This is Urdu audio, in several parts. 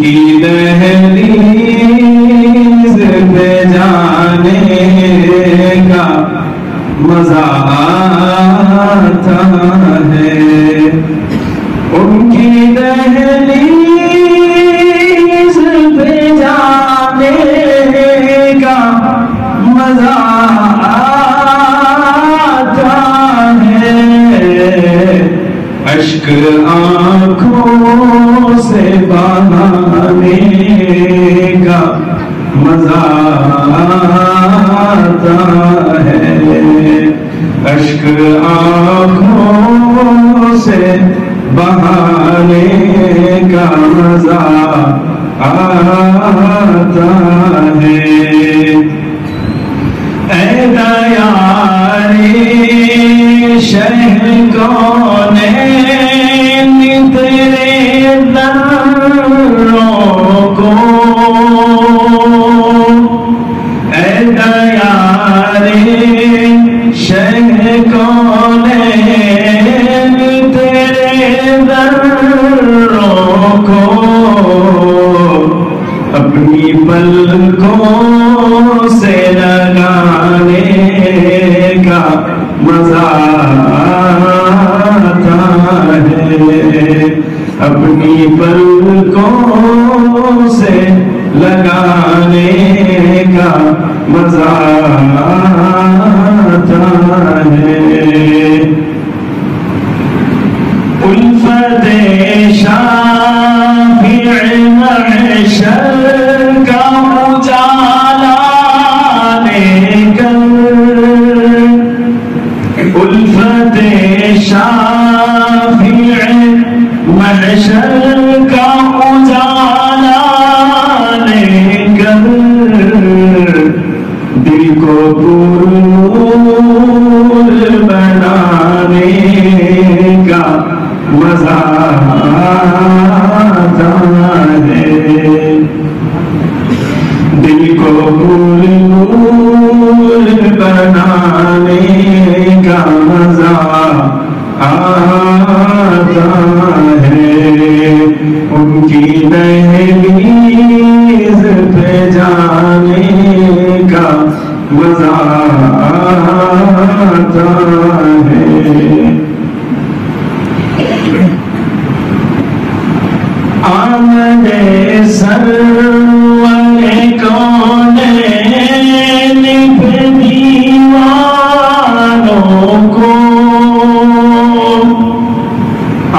کی دہلیز پہ جانے کا مزہ آتا ہے، ان کی دہلیز پہ جانے کا مزہ آتا ہے، اشک آنکھوں سے بہانے کا مزہ آتا ہے، اشک آنکھوں سے بہانے کا مزہ آتا ہے۔ اے دیارِ شہ کونین تیرے دروں کو، اے دیارِ شہ کونین تیرے دروں کو، اپنی پلکوں سے لگانے کا مزہ آتا ہے، اپنی پلکوں سے لگانے کا مزہ آتا ہے۔ الفت شافع محشر کا اجالا لے کر، الفت شافع محشر کا اجالا لے کر، دل کو پرنور بنانے کا مزہ آتا ہے، دل کو پرنور بنانے کا مزہ آتا ہے، ان کی دہلیز پہ جانے کا مزہ آتا ہے۔ آمد سرور کونین پہ دیوانوں کو،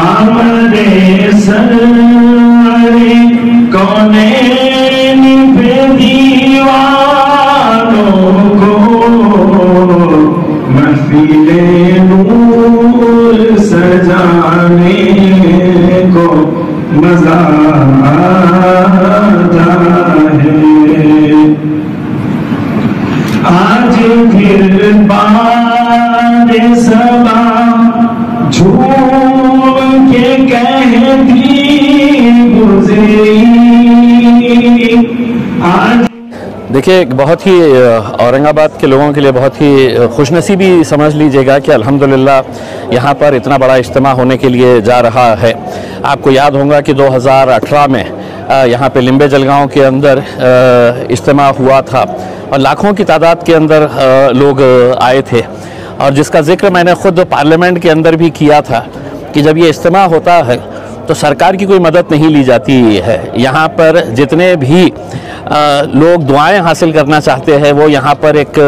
آمد سرور کونین پہ دیوانوں کو، محفل نور سجانے کو مزہ آتا ہے۔ آج پھر باد صبا جھوم کے کہتی گزری، آج دیکھیے بہت ہی اورنگ آباد کے لوگوں کے لیے بہت ہی خوش نصیبی سمجھ لیجئے گا کہ الحمدللہ یہاں پر اتنا بڑا اجتماع ہونے کے لیے جا رہا ہے۔ آپ کو یاد ہوگا کہ 2018 میں یہاں پہ لمبے جلگاؤں کے اندر اجتماع ہوا تھا اور لاکھوں کی تعداد کے اندر لوگ آئے تھے، اور جس کا ذکر میں نے خود پارلیمنٹ کے اندر بھی کیا تھا کہ جب یہ اجتماع ہوتا ہے تو سرکار کی کوئی مدد نہیں لی جاتی ہے۔ یہاں پر جتنے بھی لوگ دعائیں حاصل کرنا چاہتے ہیں وہ یہاں پر ایک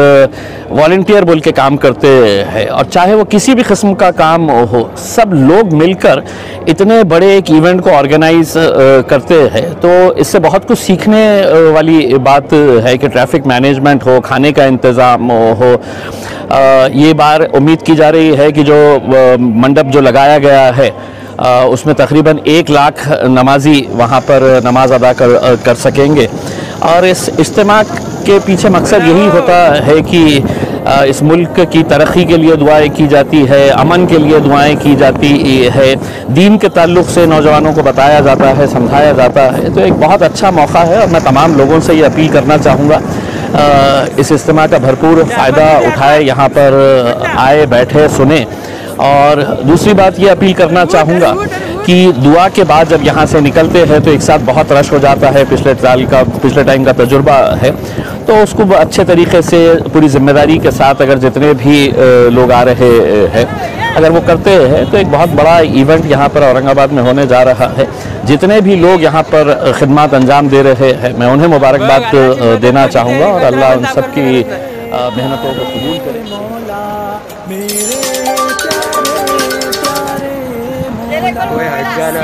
والنٹیئر بول کے کام کرتے ہیں، اور چاہے وہ کسی بھی قسم کا کام ہو، سب لوگ مل کر اتنے بڑے ایک ایونٹ کو آرگنائز کرتے ہیں۔ تو اس سے بہت کچھ سیکھنے والی بات ہے کہ ٹریفک مینجمنٹ ہو، کھانے کا انتظام ہو۔ یہ بار امید کی جا رہی ہے کہ جو منڈپ جو لگایا گیا ہے اس میں تقریباً 1 لاکھ نمازی وہاں پر نماز ادا کر سکیں گے، اور اس اجتماع کے پیچھے مقصد یہی ہوتا ہے کہ اس ملک کی ترقی کے لیے دعائیں کی جاتی ہے، امن کے لیے دعائیں کی جاتی ہے، دین کے تعلق سے نوجوانوں کو بتایا جاتا ہے، سمجھایا جاتا ہے۔ تو ایک بہت اچھا موقع ہے، اور میں تمام لوگوں سے یہ اپیل کرنا چاہوں گا اس اجتماع کا بھرپور فائدہ اٹھائے، یہاں پر آئے، بیٹھے، سنیں۔ اور دوسری بات یہ اپیل کرنا چاہوں گا کی دعا کے بعد جب یہاں سے نکلتے ہیں تو ایک ساتھ بہت رش ہو جاتا ہے، پچھلے ٹائم کا تجربہ ہے، تو اس کو اچھے طریقے سے پوری ذمہ داری کے ساتھ اگر جتنے بھی لوگ آ رہے ہیں اگر وہ کرتے ہیں تو ایک بہت بڑا ایونٹ یہاں پر اورنگ آباد میں ہونے جا رہا ہے۔ جتنے بھی لوگ یہاں پر خدمات انجام دے رہے ہیں میں انہیں مبارکباد دینا چاہوں گا، اور اللہ ان سب کی محنتوں کو قبول کرے۔ کوئی حجانہ